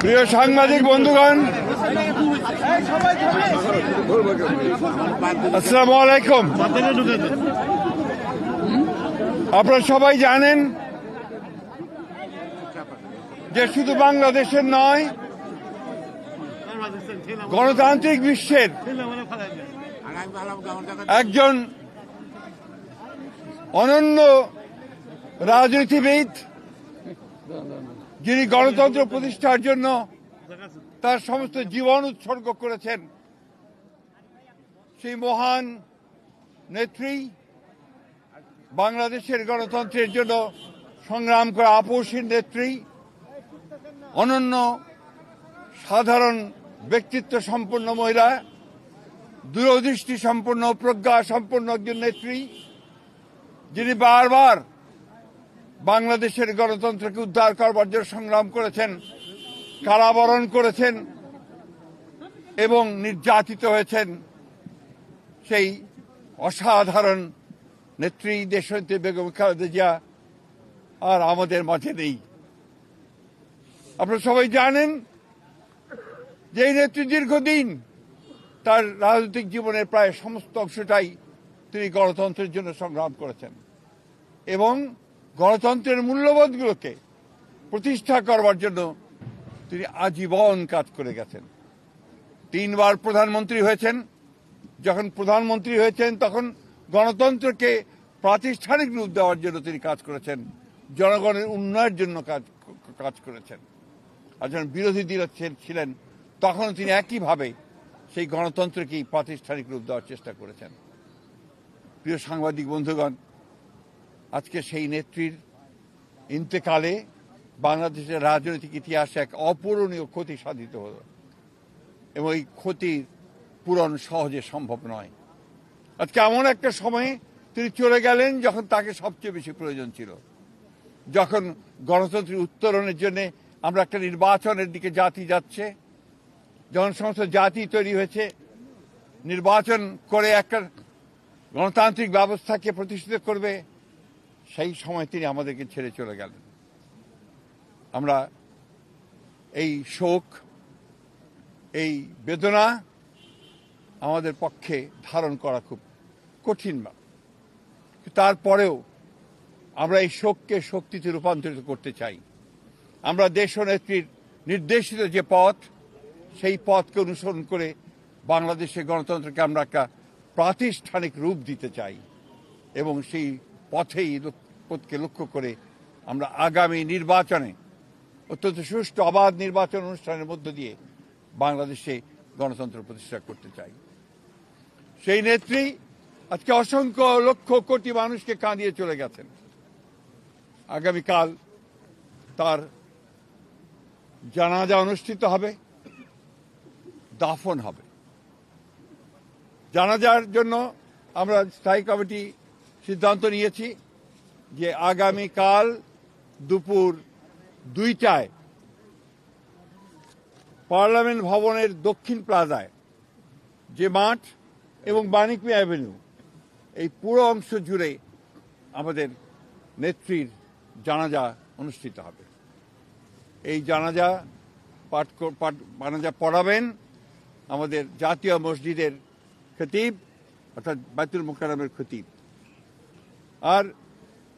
প্রিয় সাংবাদিক বন্ধুগণ, আসসালামু আলাইকুম। আপনারা সবাই জানেন যে শুধু বাংলাদেশের নয়, গণতান্ত্রিক বিশ্বের একজন অনন্য রাজনীতিবিদ, যিনি গণতন্ত্র প্রতিষ্ঠার জন্য তার সমস্ত জীবন উৎসর্গ করেছেন, সেই মহান নেত্রী, বাংলাদেশের গণতন্ত্রের জন্য সংগ্রাম করা আপসীর নেত্রী, অনন্য সাধারণ ব্যক্তিত্ব সম্পন্ন মহিলা, দূরদৃষ্টি সম্পন্ন, প্রজ্ঞা সম্পন্ন একজন নেত্রী, যিনি বারবার বাংলাদেশের গণতন্ত্রকে উদ্ধার করবার জন্য সংগ্রাম করেছেন, কারাবরণ করেছেন এবং নির্যাতিত হয়েছেন, সেই অসাধারণ নেত্রী দেশনেত্রী বেগম খালেদা জিয়া আর আমাদের মাঝে নেই। আপনারা সবাই জানেন যে এই নেত্রী দীর্ঘদিন তার রাজনৈতিক জীবনের প্রায় সমস্ত অংশটাই তিনি গণতন্ত্রের জন্য সংগ্রাম করেছেন এবং গণতন্ত্রের মূল্যবোধগুলোকে প্রতিষ্ঠা করবার জন্য তিনি আজীবন কাজ করে গেছেন। 3 বার প্রধানমন্ত্রী হয়েছেন। যখন প্রধানমন্ত্রী হয়েছেন তখন গণতন্ত্রকে প্রাতিষ্ঠানিক রূপ দেওয়ার জন্য তিনি কাজ করেছেন, জনগণের উন্নয়নের জন্য কাজ করেছেন। আর যখন বিরোধী দল ছিলেন তখন তিনি একইভাবে সেই গণতন্ত্রকেই প্রাতিষ্ঠানিক রূপ দেওয়ার চেষ্টা করেছেন। প্রিয় সাংবাদিক বন্ধুগণ, আজকে সেই নেত্রীর ইন্তেকালে বাংলাদেশের রাজনৈতিক ইতিহাসে এক অপূরণীয় ক্ষতি সাধিত হল এবং এই ক্ষতির পূরণ সহজে সম্ভব নয়। আজকে এমন একটা সময়ে তিনি চলে গেলেন যখন তাকে সবচেয়ে বেশি প্রয়োজন ছিল, যখন গণতন্ত্রের উত্তরণের জন্য আমরা একটা নির্বাচনের দিকে জাতি যাচ্ছে, যখন সমস্ত জাতি তৈরি হয়েছে নির্বাচন করে একটা গণতান্ত্রিক ব্যবস্থাকে প্রতিষ্ঠিত করবে, সেই সময় তিনি আমাদেরকে ছেড়ে চলে গেলেন। আমরা এই শোক, এই বেদনা আমাদের পক্ষে ধারণ করা খুব কঠিন। তারপরেও আমরা এই শোককে শক্তিতে রূপান্তরিত করতে চাই। আমরা দেশনেত্রীর নির্দেশিত যে পথ, সেই পথকে অনুসরণ করে বাংলাদেশের গণতন্ত্রকে আমরা একটা প্রাতিষ্ঠানিক রূপ দিতে চাই এবং সেই পথকে লক্ষ্য করে আমরা আগামী নির্বাচনে অত্যন্ত সুষ্ঠু অবাধ নির্বাচন অনুষ্ঠানের মধ্য দিয়ে বাংলাদেশে গণতন্ত্র প্রতিষ্ঠা করতে চাই। সেই নেত্রী আজকে অসংখ্য লক্ষ কোটি মানুষকে কাঁদিয়ে চলে গেছেন। আগামীকাল তার জানাজা অনুষ্ঠিত হবে, দাফন হবে। জানাজার জন্য আমরা স্থায়ী কমিটি সিদ্ধান্ত নিয়েছি যে আগামীকাল দুপুর 2টায় পার্লামেন্ট ভবনের দক্ষিণ প্লাজায় যে মাঠ এবং বাণিজ্য অ্যাভিনিউ, এই পুরো অংশ জুড়ে আমাদের নেত্রীর জানাজা অনুষ্ঠিত হবে। এই জানাজা পড়াবেন আমাদের জাতীয় মসজিদের খতিব, অর্থাৎ বাইতুল মুকাররমের খতিব। আর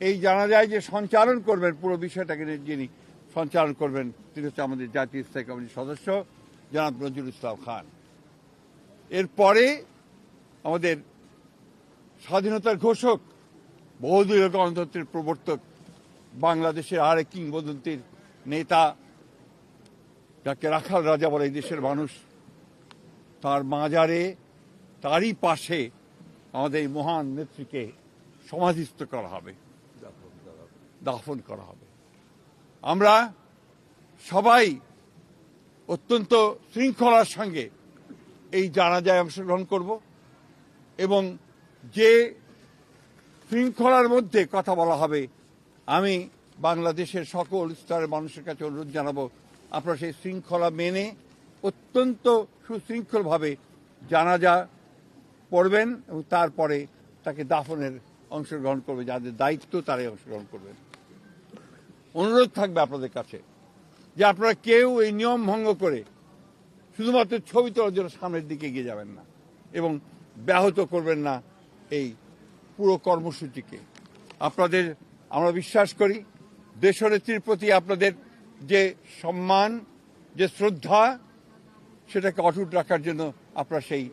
এই জানাজায় যে সঞ্চালন করবেন, পুরো বিষয়টাকে যিনি সঞ্চালন করবেন, তিনি হচ্ছে আমাদের জাতীয় স্থায়ী কমিটির সদস্য জনাব নজরুল ইসলাম খান। এরপরে আমাদের স্বাধীনতার ঘোষক, বহুদলীয় গণতন্ত্রের প্রবর্তক, বাংলাদেশের আরেক কিংবদন্তির নেতা, যাকে রাখাল রাজা বলে এই দেশের মানুষ, তার মাজারে, তারই পাশে আমাদের এই মহান নেত্রীকে সমাধিস্থ করা হবে, দাফন করা হবে। আমরা সবাই অত্যন্ত শৃঙ্খলার সঙ্গে এই জানাজায় অংশগ্রহণ করব এবং যে শৃঙ্খলার মধ্যে কথা বলা হবে, আমি বাংলাদেশের সকল স্তরের মানুষের কাছে অনুরোধ জানাবো, আপনারা সেই শৃঙ্খলা মেনে অত্যন্ত সুশৃঙ্খলভাবে জানাজা পড়বেন এবং তারপরে তাকে দাফনের অংশগ্রহণ করবে, যাদের দায়িত্ব তারাই অংশগ্রহণ করবেন। অনুরোধ থাকবে আপনাদের কাছে যে আপনারা কেউ এই নিয়ম ভঙ্গ করে শুধুমাত্র ছবি তোলার জন্য সামনের দিকে এগিয়ে যাবেন না এবং ব্যাহত করবেন না এই পুরো কর্মসূচিকে। আপনাদের আমরা বিশ্বাস করি দেশনেত্রীর প্রতি আপনাদের যে সম্মান, যে শ্রদ্ধা, সেটাকে অটুট রাখার জন্য আপনারা সেই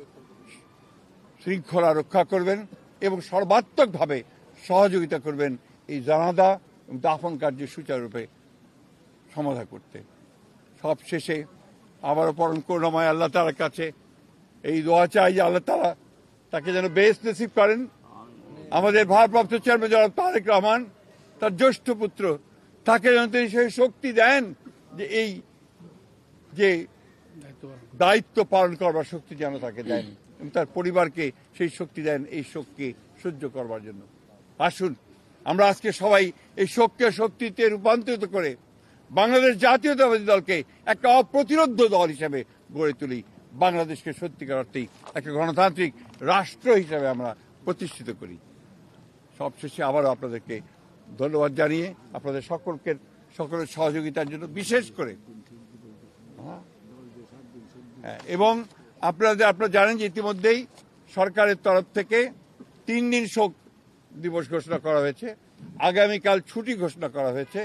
শৃঙ্খলা রক্ষা করবেন এবং সর্বাত্মকভাবে সহযোগিতা করবেন এই জানাজা এবং দাফন কার্য সুচারুরূপে সমাধা করতে। সব শেষে আবারও পরম করুণাময় আল্লাহ তাআলার কাছে এই দোয়া চাই যে আল্লাহ তাআলা তাকে যেন বেহেশত নসিব করেন। আমাদের ভারপ্রাপ্ত চেয়ারম্যান জনাব তারেক রহমান, তার জ্যেষ্ঠ পুত্র, তাকে যেন তিনি সেই শক্তি দেন যে এই যে দায়িত্ব পালন করবার শক্তি যেন তাকে দেন এবং তার পরিবারকে সেই শক্তি দেন এই শোককে সহ্য করবার জন্য। আসুন আমরা আজকে সবাই এই শোককে শক্তিতে রূপান্তরিত করে বাংলাদেশ জাতীয়তাবাদী দলকে একটা অপ্রতিরোধ দল হিসেবে গড়ে তুলি। বাংলাদেশকে সত্যিকার অর্থেই একটা গণতান্ত্রিক রাষ্ট্র হিসেবে আমরা প্রতিষ্ঠিত করি। সবশেষে আবারও আপনাদেরকে ধন্যবাদ জানিয়ে আপনাদের সকলের সহযোগিতার জন্য বিশেষ করে এবং আপনারা জানেন যে ইতিমধ্যেই সরকারের তরফ থেকে 3 দিন শোক দিবস ঘোষণা করা হয়েছে, আগামীকাল ছুটি ঘোষণা করা হয়েছে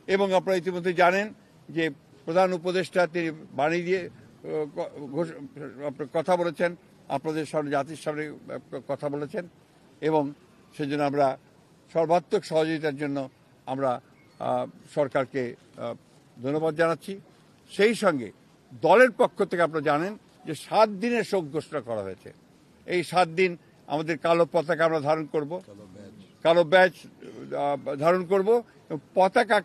এবং আপনারা ইতিমধ্যে জানেন যে প্রধান উপদেষ্টা তিনি বাণী দিয়ে কথা বলেছেন, আপনাদের সামনে জাতির সামনে কথা বলেছেন এবং সেজন্য আমরা সর্বাত্মক সহযোগিতার জন্য আমরা সরকারকে ধন্যবাদ জানাচ্ছি। সেই সঙ্গে দলের পক্ষ থেকে আপনারা জানেন যে 7 দিনের শোক ঘোষণা করা হয়েছে। এই 7 দিন আমাদের কালো পতাকা আমরা ধারণ করব, কালো ব্যাজ ধারণ করব,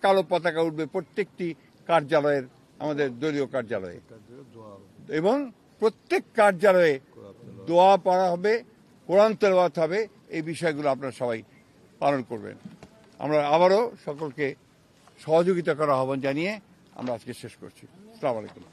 কালো পতাকা উঠবে প্রত্যেকটি কার্যালয়ের, আমাদের দলীয় কার্যালয়ে এবং প্রত্যেক কার্যালয়ে দোয়া পড়া হবে, কোরআন তেলাওয়াত হবে। এই বিষয়গুলো আপনারা সবাই পালন করবেন। আমরা আবারও সকলকে সহযোগিতা করার আহ্বান জানিয়ে আমরা আজকে শেষ করছি। আসসালামু আলাইকুম।